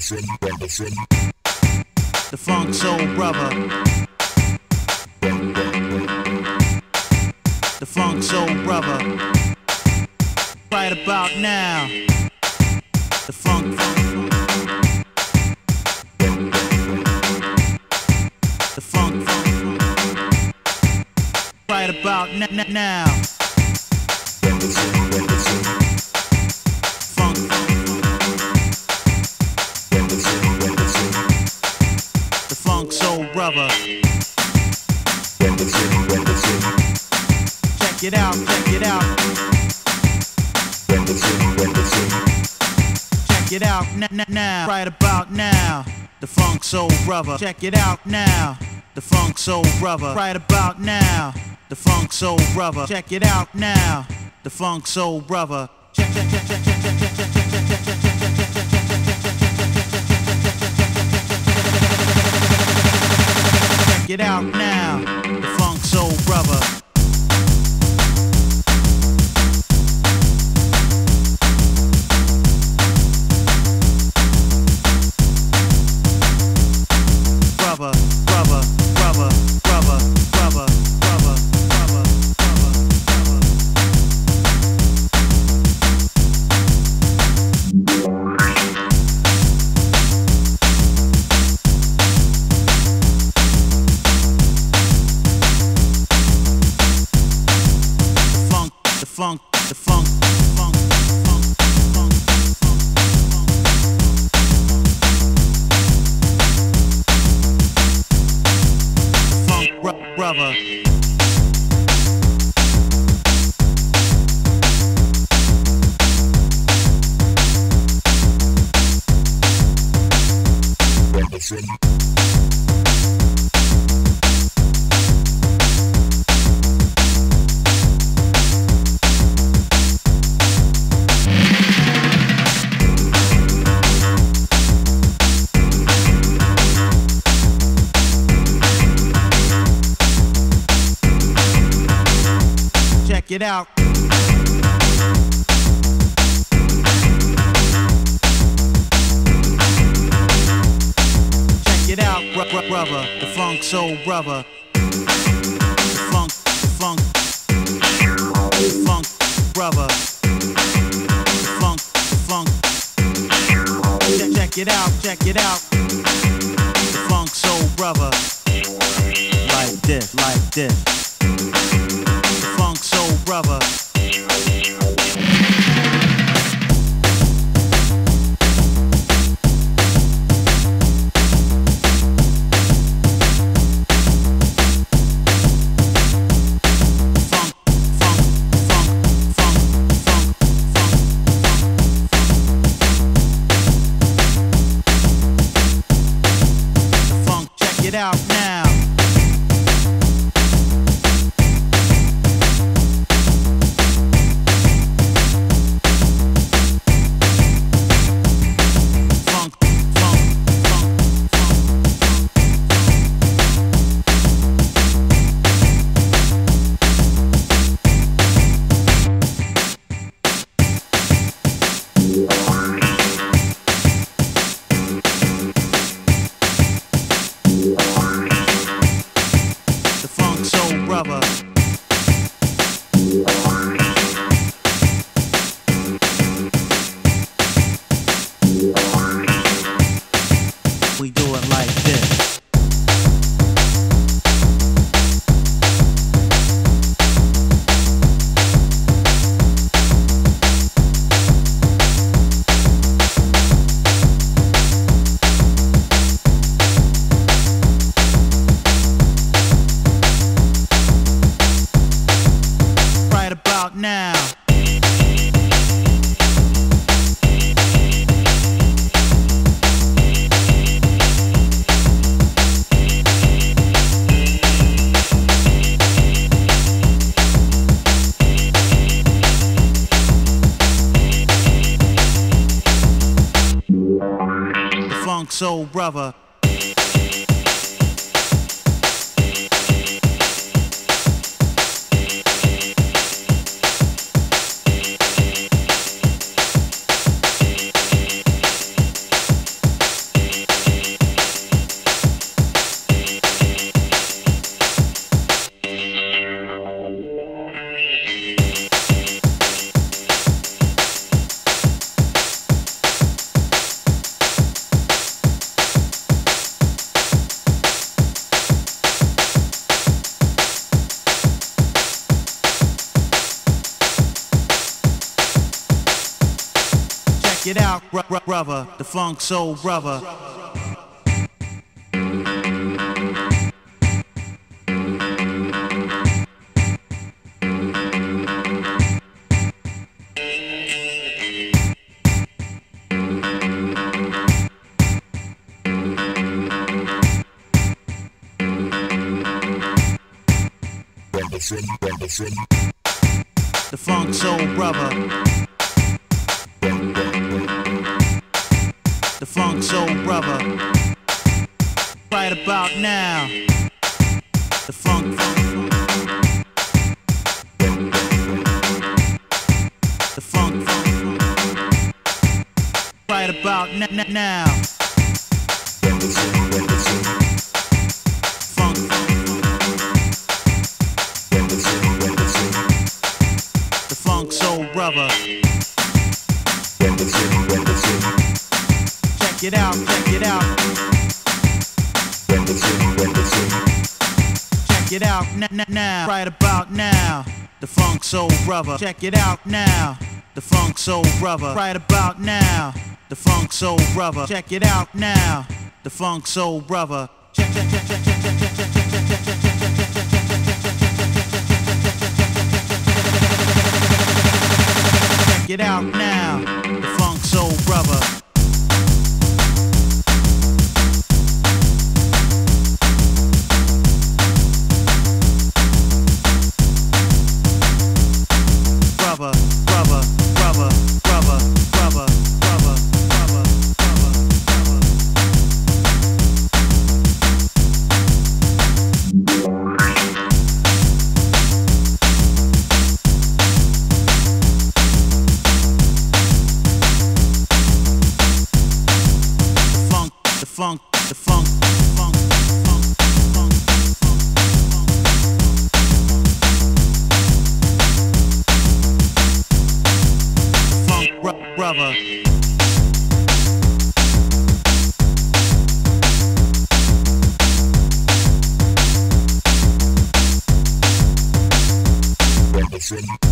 The Funk Soul Brother. The Funk Soul Brother. Right about now. The funk. The funk. Right about now. Funk. The Funk Soul Brother. Check it out, check it out. Check it out now, right about now. The Funk Soul Brother. Check it out now. The Funk Soul Brother. Right about now. The Funk Soul Brother. Check it out now. The Funk Soul Brother. Check it out now. The Funk Soul Brother. Brother. Check it out. Check it out, brother. The Funk Soul Brother. The funk, brother. The funk. Check it out, check it out. The Funk Soul Brother. Like this, like this. Funk Soul Brother. Funk, check it out now. We do it like this. Right about now. Funk Soul Brother. Check it out, brother, the funk soul brother. The funk soul brother. The funk soul brother. Right about now. The funk. The funk. Right about now. Funk. The funk soul brother. Check it out, check it out. Check it out now, right about now. The funk soul brother. Check it out now. The funk soul brother. Right about now. The funk soul brother. Check it out now. The funk soul brother. Check it out now. The funk soul brother. The funk, brother. Brother.